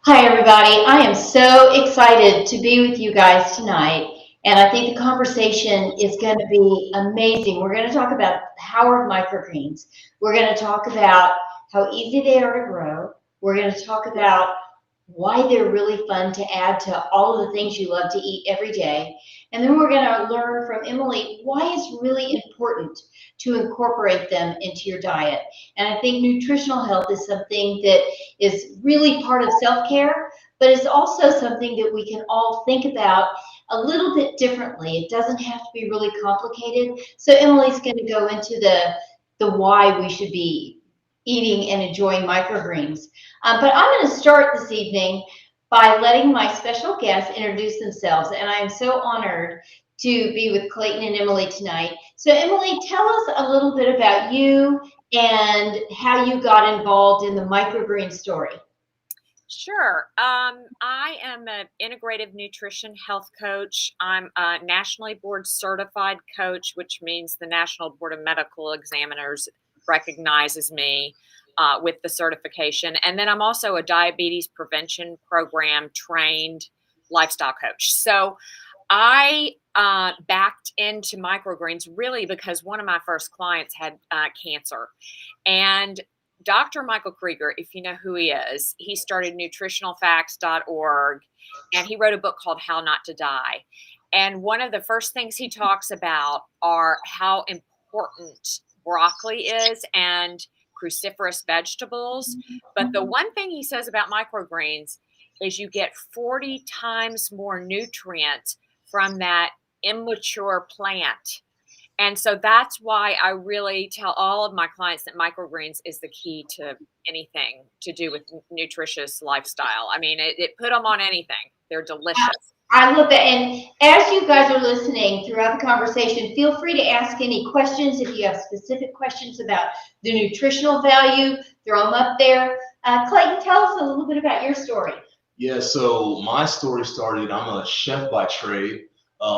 Hi, everybody. I am so excited to be with you guys tonight, and I think the conversation is going to be amazing. We're going to talk about the power of microgreens. We're going to talk about how easy they are to grow. We're going to talk about why they're really fun to add to all of the things you love to eat every day. And then we're going to learn from Emily why it's really important to incorporate them into your diet. And I think nutritional health is something that is really part of self care, but it's also something that we can all think about a little bit differently. It doesn't have to be really complicated. So Emily's going to go into the why we should be eating and enjoying microgreens. But I'm going to start this evening by letting my special guests introduce themselves. And I am so honored to be with Clayton and Emily tonight. So, Emily, tell us a little bit about you and how you got involved in the microgreen story. Sure. I am an integrative nutrition health coach. I'm a nationally board certified coach, which means the National Board of Medical Examiners recognizes me with the certification. And then I'm also a diabetes prevention program trained lifestyle coach. So I backed into microgreens really because one of my first clients had cancer. And Dr. Michael Krieger, if you know who he is, he started nutritionalfacts.org and he wrote a book called How Not to Die. And one of the first things he talks about are how important broccoli is and cruciferous vegetables. But the one thing he says about microgreens is you get 40 times more nutrients from that immature plant. And so that's why I really tell all of my clients that microgreens is the key to anything to do with nutritious lifestyle. I mean, it put them on anything. They're delicious. I love that. And as you guys are listening throughout the conversation, feel free to ask any questions. If you have specific questions about the nutritional value, throw them up there. Clayton, tell us a little bit about your story. Yeah, so my story started, I'm a chef by trade.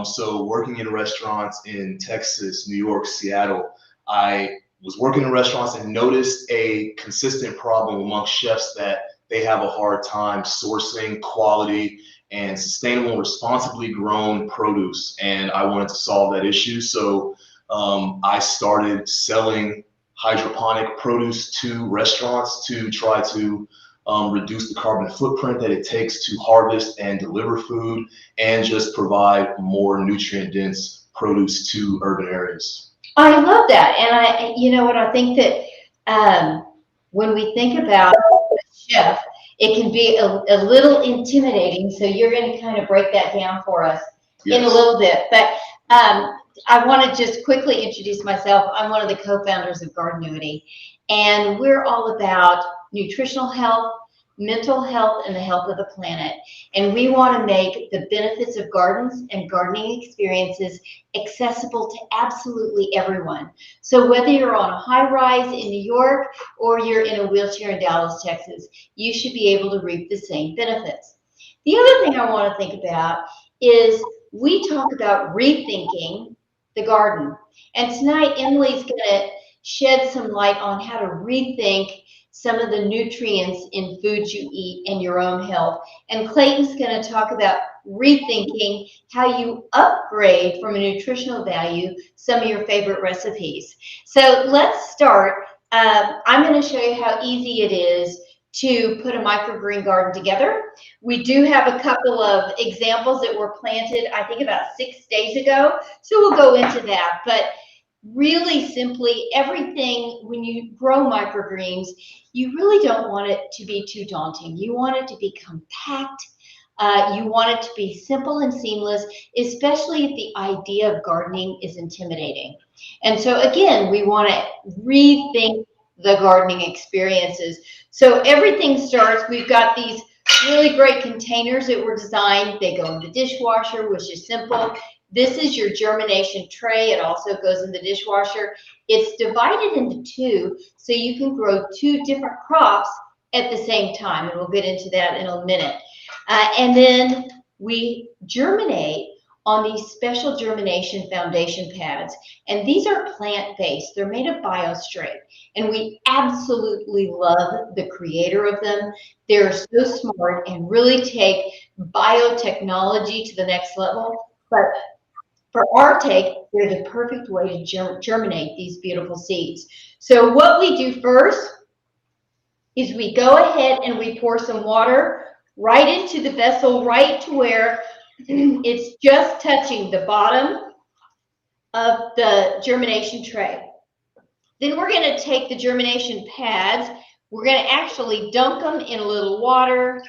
So working in restaurants in Texas, New York, Seattle, I was working in restaurants and noticed a consistent problem amongst chefs that they have a hard time sourcing quality and sustainable and responsibly grown produce. And I wanted to solve that issue. So I started selling hydroponic produce to restaurants to try to reduce the carbon footprint that it takes to harvest and deliver food, and just provide more nutrient dense produce to urban areas. I love that. And you know what, I think that when we think about a chef, it can be a little intimidating. So you're going to kind of break that down for us in a Yes. little bit. But I want to just quickly introduce myself. I'm one of the co-founders of Gardenuity, and we're all about nutritional health, mental health, and the health of the planet. And we want to make the benefits of gardens and gardening experiences accessible to absolutely everyone. So whether you're on a high rise in New York or you're in a wheelchair in Dallas, Texas, you should be able to reap the same benefits. The other thing I want to think about is we talk about rethinking the garden. And tonight, Emily's going to shed some light on how to rethink some of the nutrients in foods you eat and your own health. And Clayton's going to talk about rethinking how you upgrade from a nutritional value some of your favorite recipes. So let's start. I'm going to show you how easy it is to put a microgreen garden together. We do have a couple of examples that were planted, I think about 6 days ago. So we'll go into that. But really simply, everything, when you grow microgreens, you really don't want it to be too daunting. You want it to be compact. You want it to be simple and seamless, especially if the idea of gardening is intimidating. And so again, we want to rethink the gardening experiences. So everything starts, we've got these really great containers that were designed. They go in the dishwasher, which is simple. This is your germination tray. It also goes in the dishwasher. It's divided into two, so you can grow two different crops at the same time, and we'll get into that in a minute. And then we germinate on these special germination foundation pads. And these are plant-based. They're made of BioStraight. And we absolutely love the creator of them. They're so smart and really take biotechnology to the next level. But for our take, they're the perfect way to germinate these beautiful seeds. So what we do first is we go ahead and we pour some water right into the vessel, right to where it's just touching the bottom of the germination tray. Then we're going to take the germination pads. We're going to actually dunk them in a little water.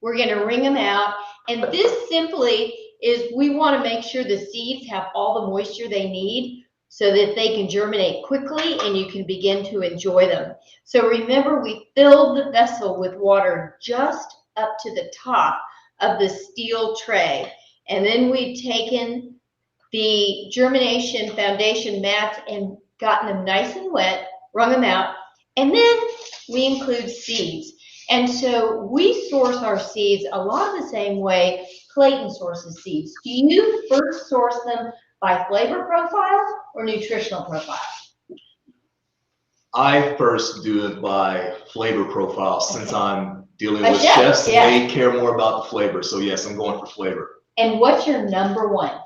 We're going to wring them out. And this simply is we want to make sure the seeds have all the moisture they need so that they can germinate quickly and you can begin to enjoy them. So remember, we filled the vessel with water just up to the top of the steel tray. And then we've taken the germination foundation mats and gotten them nice and wet, wrung them out, and then we include seeds. And so we source our seeds a lot of the same way Clayton sources seeds. Do you first source them by flavor profile or nutritional profile? I first do it by flavor profile since I'm dealing with chefs and they care more about the flavor. So yes, I'm going for flavor. And what's your number one?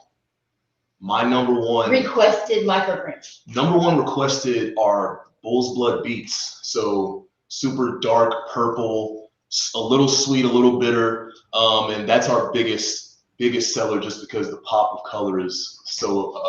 My number one requested microgreens. Number one requested are bull's blood beets. So super dark purple, a little sweet, a little bitter, and that's our biggest seller just because the pop of color is so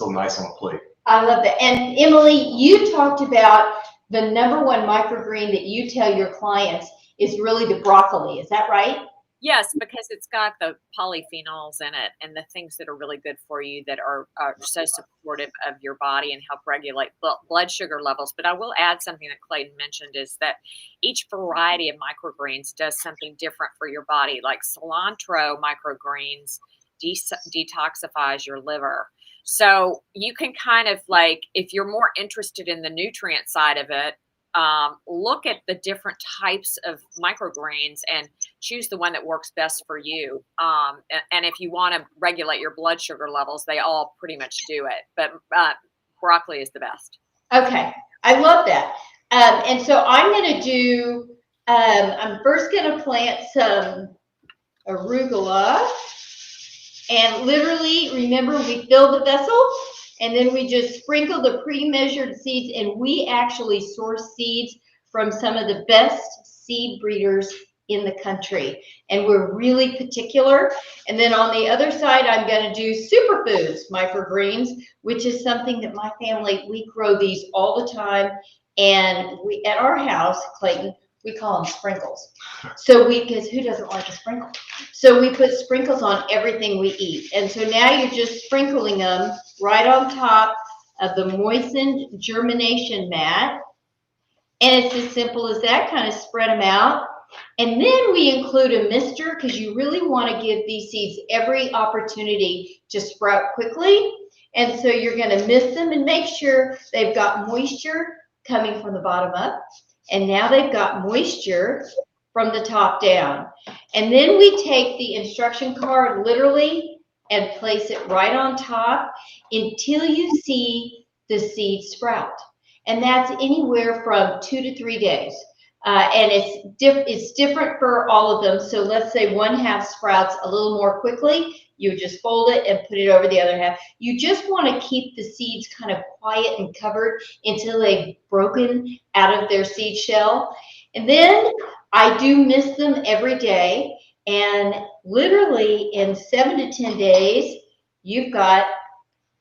nice on the plate. I love that. And Emily, you talked about the number one microgreen that you tell your clients is really the broccoli. Is that right? Yes, because it's got the polyphenols in it and the things that are really good for you that are so supportive of your body and help regulate blood sugar levels. But I will add something that Clayton mentioned is that each variety of microgreens does something different for your body. Like cilantro microgreens detoxifies your liver. So you can kind of like, if you're more interested in the nutrient side of it, look at the different types of microgreens and choose the one that works best for you. And if you want to regulate your blood sugar levels, they all pretty much do it. But broccoli is the best. Okay, I love that. And so I'm going to do, I'm first going to plant some arugula. And literally, remember, we fill the vessel. And then we just sprinkle the pre-measured seeds, and we actually source seeds from some of the best seed breeders in the country. And we're really particular. And then on the other side, I'm going to do superfoods microgreens, which is something that my family, we grow these all the time. And we, at our house, Clayton, we call them sprinkles. So because who doesn't like a sprinkle? So we put sprinkles on everything we eat. And so now you're just sprinkling them right on top of the moistened germination mat. And it's as simple as that, kind of spread them out. And then we include a mister because you really want to give these seeds every opportunity to sprout quickly. And so you're going to mist them and make sure they've got moisture coming from the bottom up. And now they've got moisture from the top down. And then we take the instruction card literally and place it right on top until you see the seed sprout. And that's anywhere from 2 to 3 days. And it's different for all of them. So let's say one half sprouts a little more quickly. You just fold it and put it over the other half. You just want to keep the seeds kind of quiet and covered until they've broken out of their seed shell. And then I do mist them every day. And literally in 7 to 10 days, you've got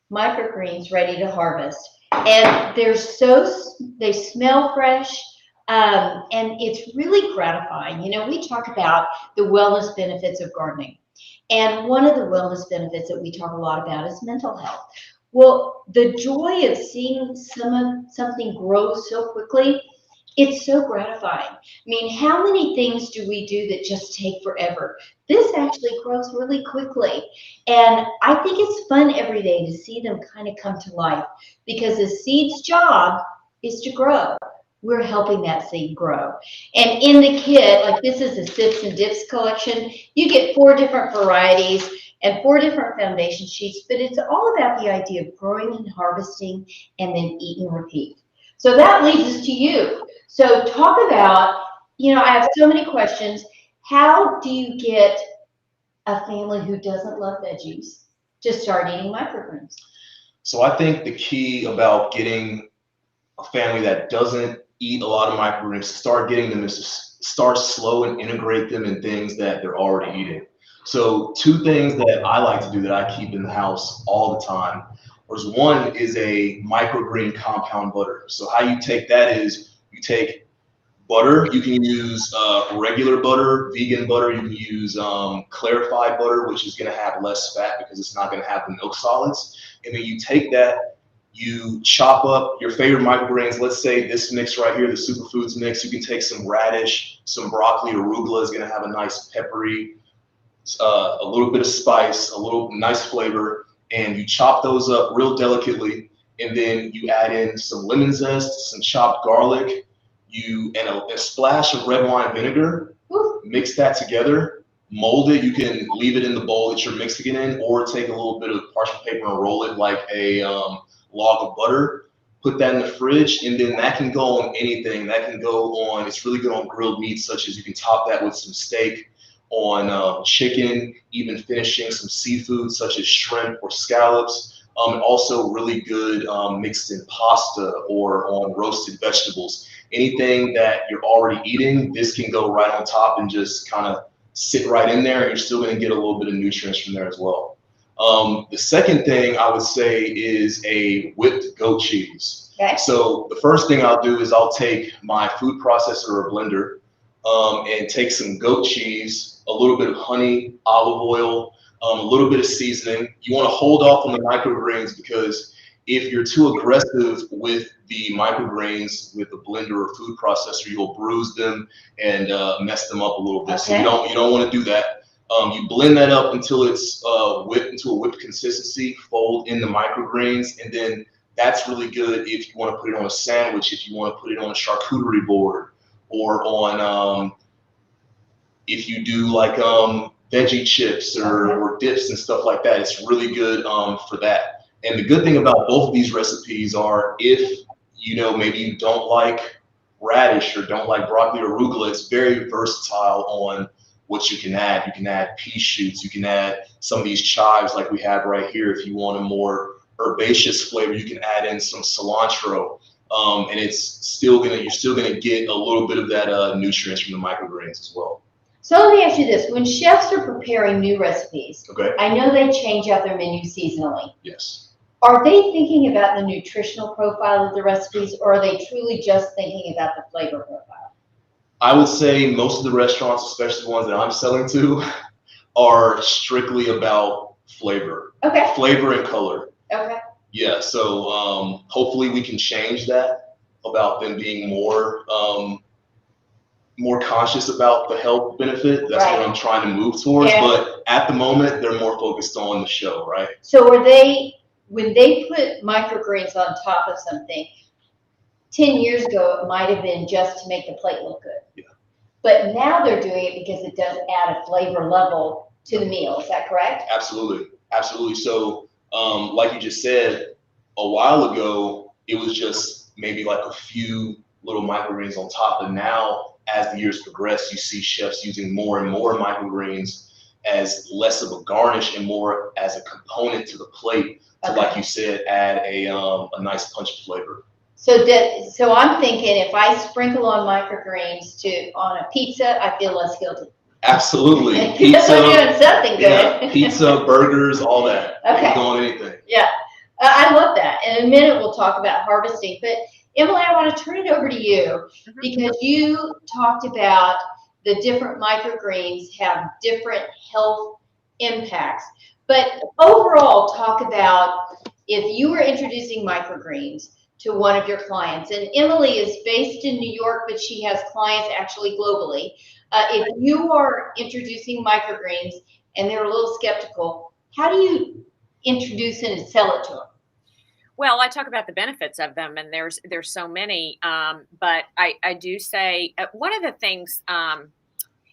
microgreens ready to harvest. And they smell fresh. And it's really gratifying. You know, we talk about the wellness benefits of gardening. And one of the wellness benefits that we talk a lot about is mental health. Well, the joy of seeing something grow so quickly, it's so gratifying. I mean, how many things do we do that just take forever? This actually grows really quickly. And I think it's fun every day to see them kind of come to life because the seed's job is to grow. we're helping that seed grow. And in the kit, like this is a Sips and Dips collection, you get 4 different varieties and 4 different foundation sheets, but it's all about the idea of growing and harvesting and then eat and repeat. So that leads us to you. So talk about, I have so many questions. How do you get a family who doesn't love veggies to start eating microgreens? So I think the key about getting a family that doesn't eat a lot of microgreens, start getting them is to start slow and integrate them in things that they're already eating. So 2 things that I like to do that I keep in the house all the time is, one is a microgreen compound butter. So how you take that is you take butter. You can use regular butter, vegan butter. You can use clarified butter, which is going to have less fat because it's not going to have the milk solids. And then you take that, you chop up your favorite microgreens. Let's say this mix right here, the superfoods mix. You can take some radish, some broccoli, arugula is going to have a nice peppery, a little bit of spice, a little nice flavor, and you chop those up real delicately. And then you add in some lemon zest, some chopped garlic, and a splash of red wine vinegar. Mix that together, mold it. You can leave it in the bowl that you're mixing it in, or take a little bit of parchment paper and roll it like a log of butter. Put that in the fridge, and then that can go on anything. That can go on, it's really good on grilled meats, such as you can top that with some steak, on chicken, even finishing some seafood such as shrimp or scallops. And also really good mixed in pasta or on roasted vegetables. Anything that you're already eating, this can go right on top and just kind of sit right in there, and you're still going to get a little bit of nutrients from there as well. The second thing I would say is a whipped goat cheese. Okay. So the first thing I'll do is I'll take my food processor or blender and take some goat cheese, a little bit of honey, olive oil, a little bit of seasoning. You want to hold off on the microgreens because if you're too aggressive with the microgreens with the blender or food processor, you'll bruise them and mess them up a little bit. Okay. So you don't want to do that. You blend that up until it's whipped into a whipped consistency, fold in the microgreens, and then that's really good if you want to put it on a sandwich, if you want to put it on a charcuterie board, or on if you do like veggie chips or dips and stuff like that. It's really good for that. And the good thing about both of these recipes are, if maybe you don't like radish or don't like broccoli or arugula, it's very versatile on what you can add. You can add pea shoots, you can add some of these chives like we have right here. If you want a more herbaceous flavor, you can add in some cilantro, and you're still gonna get a little bit of that nutrients from the microgreens as well. So let me ask you this: when chefs are preparing new recipes, Okay. I know they change out their menu seasonally. Yes. Are they thinking about the nutritional profile of the recipes, or are they truly just thinking about the flavor profile? I would say most of the restaurants, especially the ones that I'm selling to, are strictly about flavor. Okay. Flavor and color. Okay. Yeah, so hopefully we can change that, about them being more conscious about the health benefit. That's Right. what I'm trying to move towards. Yeah. But at the moment, they're more focused on the show, right? So when they put microgreens on top of something, 10 years ago, it might have been just to make the plate look good. Yeah. But now they're doing it because it does add a flavor level to the meal. Is that correct? Absolutely. Absolutely. So like you just said, a while ago, it was just maybe like a few little microgreens on top. And now, as the years progress, you see chefs using more and more microgreens as less of a garnish and more as a component to the plate to, like you said, add a nice punch of flavor. So I'm thinking if I sprinkle on microgreens on a pizza, I feel less guilty. Absolutely. Pizza, we're doing something good. Yeah, pizza, burgers, all that. Okay. You can go on anything. Yeah, I love that. In a minute, we'll talk about harvesting. But Emily, I want to turn it over to you because you talked about the different microgreens have different health impacts. But overall, talk about if you were introducing microgreens to one of your clients, and Emily is based in New York, but she has clients actually globally. If you are introducing microgreens and they're a little skeptical, how do you introduce and sell it to them? Well, I talk about the benefits of them, and there's so many. But I do say one of the things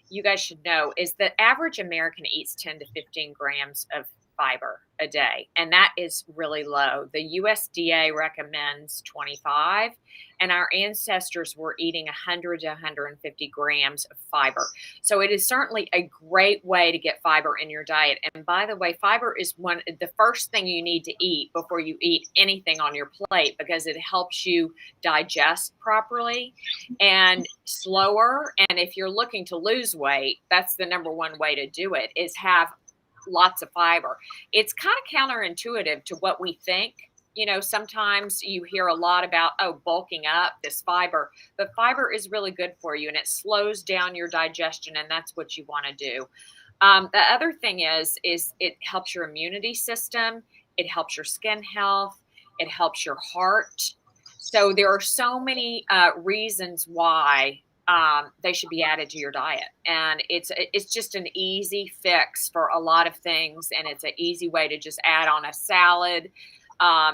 you guys should know is the average American eats 10 to 15 grams of fiber a day, and that is really low. The USDA recommends 25, and our ancestors were eating 100 to 150 grams of fiber. So it is certainly a great way to get fiber in your diet. And by the way, fiber is the first thing you need to eat before you eat anything on your plate, because it helps you digest properly and slower. And if you're looking to lose weight, that's the number one way to do it, is have lots of fiber. It's kind of counterintuitive to what we think. You know, sometimes you hear a lot about, oh, bulking up, this fiber, but fiber is really good for you, and it slows down your digestion, and that's what you want to do. The other thing is it helps your immunity system. It helps your skin health. It helps your heart. So there are so many reasons why they should be added to your diet. And it's just an easy fix for a lot of things. And it's an easy way to just add on a salad.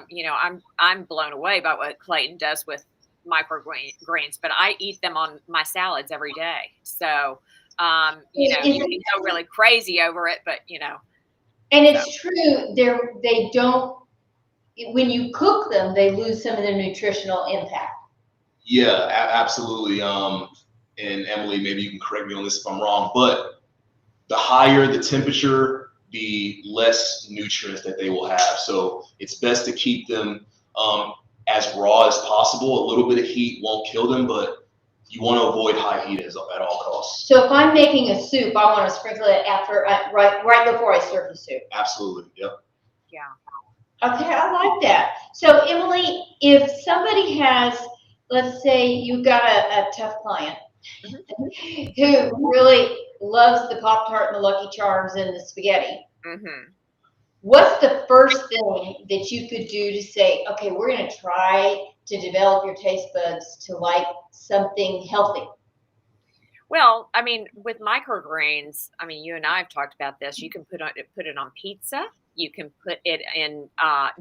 You know, I'm blown away by what Clayton does with microgreens, but I eat them on my salads every day. So, you know, you can go really crazy over it, but you know. And it's true, they don't, when you cook them, they lose some of their nutritional impact. Yeah, absolutely. And Emily, maybe you can correct me on this if I'm wrong, but the higher the temperature, the less nutrients that they will have. So it's best to keep them as raw as possible. A little bit of heat won't kill them, but you want to avoid high heat at all costs. So if I'm making a soup, I want to sprinkle it after, right before I serve the soup. Absolutely. Yep. Yeah. Okay, I like that. So Emily, if somebody has, let's say you got a tough client who really loves the Pop-Tart and the Lucky Charms and the spaghetti, what's the first thing that you could do to say, okay, we're going to try to develop your taste buds to like something healthy? Well, I mean, with microgreens, I mean, you and I have talked about this. You can put it on pizza. You can put it in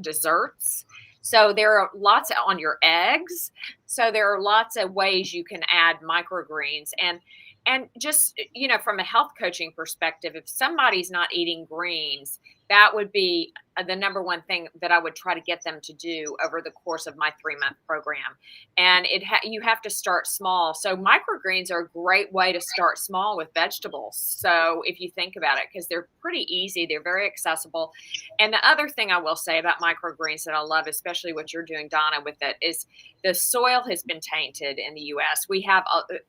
desserts. So there are lots on your eggs. So there are lots of ways you can add microgreens. And just, you know, from a health coaching perspective, if somebody's not eating greens, that would be the number one thing that I would try to get them to do over the course of my 3-month program. And you have to start small. So microgreens are a great way to start small with vegetables. So if you think about it, because they're pretty easy, they're very accessible. And the other thing I will say about microgreens that I love, especially what you're doing, Donna, with it, is the soil has been tainted in the U.S. We have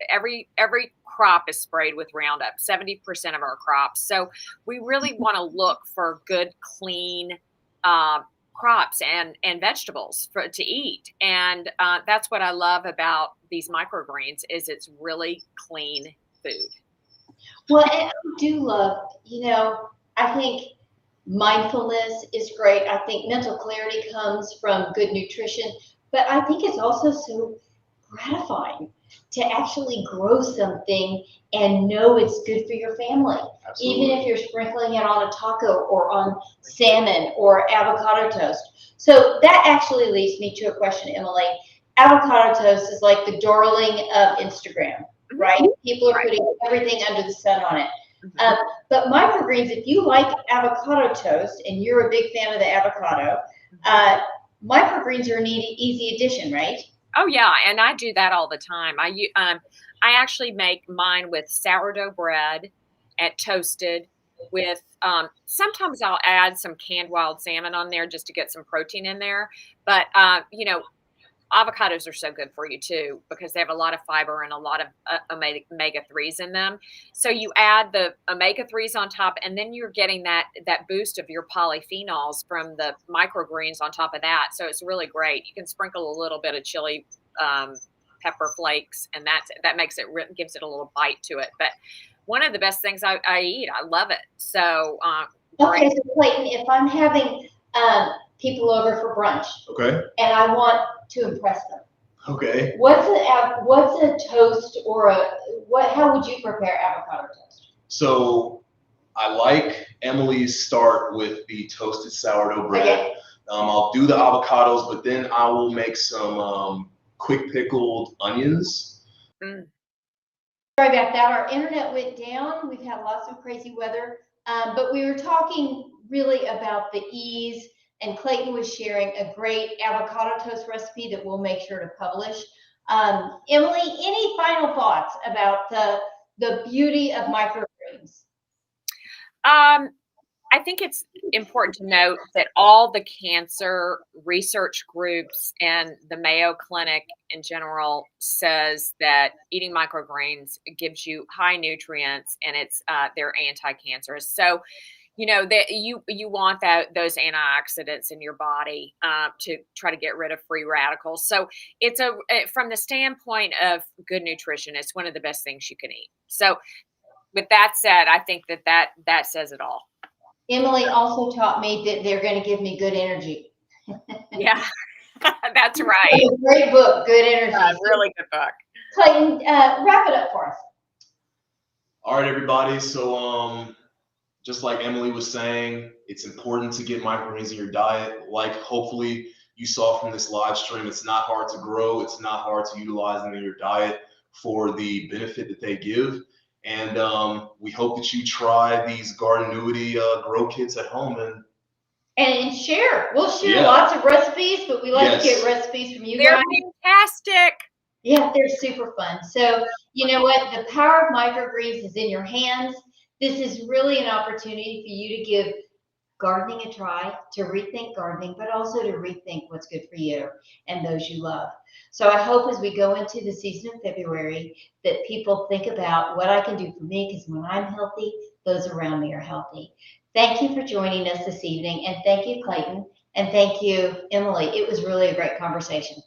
every crop is sprayed with Roundup, 70% of our crops. So we really want to look for good, clean crops and vegetables to eat. And that's what I love about these microgreens, is it's really clean food. Well, and I do love, you know, I think mindfulness is great. I think mental clarity comes from good nutrition, but I think it's also so gratifying to actually grow something and know it's good for your family. Absolutely. Even if you're sprinkling it on a taco or on salmon or avocado toast. So that actually leads me to a question, Emily. Avocado toast is like the darling of Instagram, right? People are putting everything under the sun on it. But microgreens, if you like avocado toast and you're a big fan of the avocado, microgreens are an easy addition, right? Oh yeah, and I do that all the time. I actually make mine with sourdough bread and toasted with sometimes I'll add some canned wild salmon on there just to get some protein in there. But you know, avocados are so good for you too, because they have a lot of fiber and a lot of omega-3s in them. So you add the omega-3s on top, and then you're getting that boost of your polyphenols from the microgreens on top of that. So it's really great. You can sprinkle a little bit of chili pepper flakes, and that makes it, gives it a little bite to it. But one of the best things I eat. I love it. So okay, so Clayton, if I'm having people over for brunch, okay, and I want to impress them, okay, what's a toast or how would you prepare avocado toast? So I like Emily's start with the toasted sourdough bread. Okay. I'll do the avocados, but then I will make some quick pickled onions. Mm. Sorry about that. Our internet went down. We've had lots of crazy weather, but we were talking really about the ease, and Clayton was sharing a great avocado toast recipe that we'll make sure to publish. Emily, any final thoughts about the beauty of microgreens? I think it's important to note that all the cancer research groups and the Mayo Clinic in general says that eating microgreens gives you high nutrients, and they're anti-cancerous. So, that you want those antioxidants in your body to try to get rid of free radicals. So it's from the standpoint of good nutrition, it's one of the best things you can eat. So with that said, I think that says it all. Emily also taught me that they're going to give me good energy. Yeah, that's right. It's a great book, Good Energy. Really good book. Clayton, wrap it up for us. All right, everybody. So just like Emily was saying, it's important to get microgreens in your diet. Like hopefully you saw from this live stream, it's not hard to grow. It's not hard to utilize them in your diet for the benefit that they give. And we hope that you try these Gardenuity grow kits at home and share. We'll share lots of recipes, but we like to get recipes from you guys. They're fantastic. Yeah, they're super fun. So you know what? The power of microgreens is in your hands. This is really an opportunity for you to give gardening a try, to rethink gardening, but also to rethink what's good for you and those you love. So I hope as we go into the season of February that people think about what I can do for me, because when I'm healthy, those around me are healthy. Thank you for joining us this evening, and thank you, Clayton, and thank you, Emily. It was really a great conversation.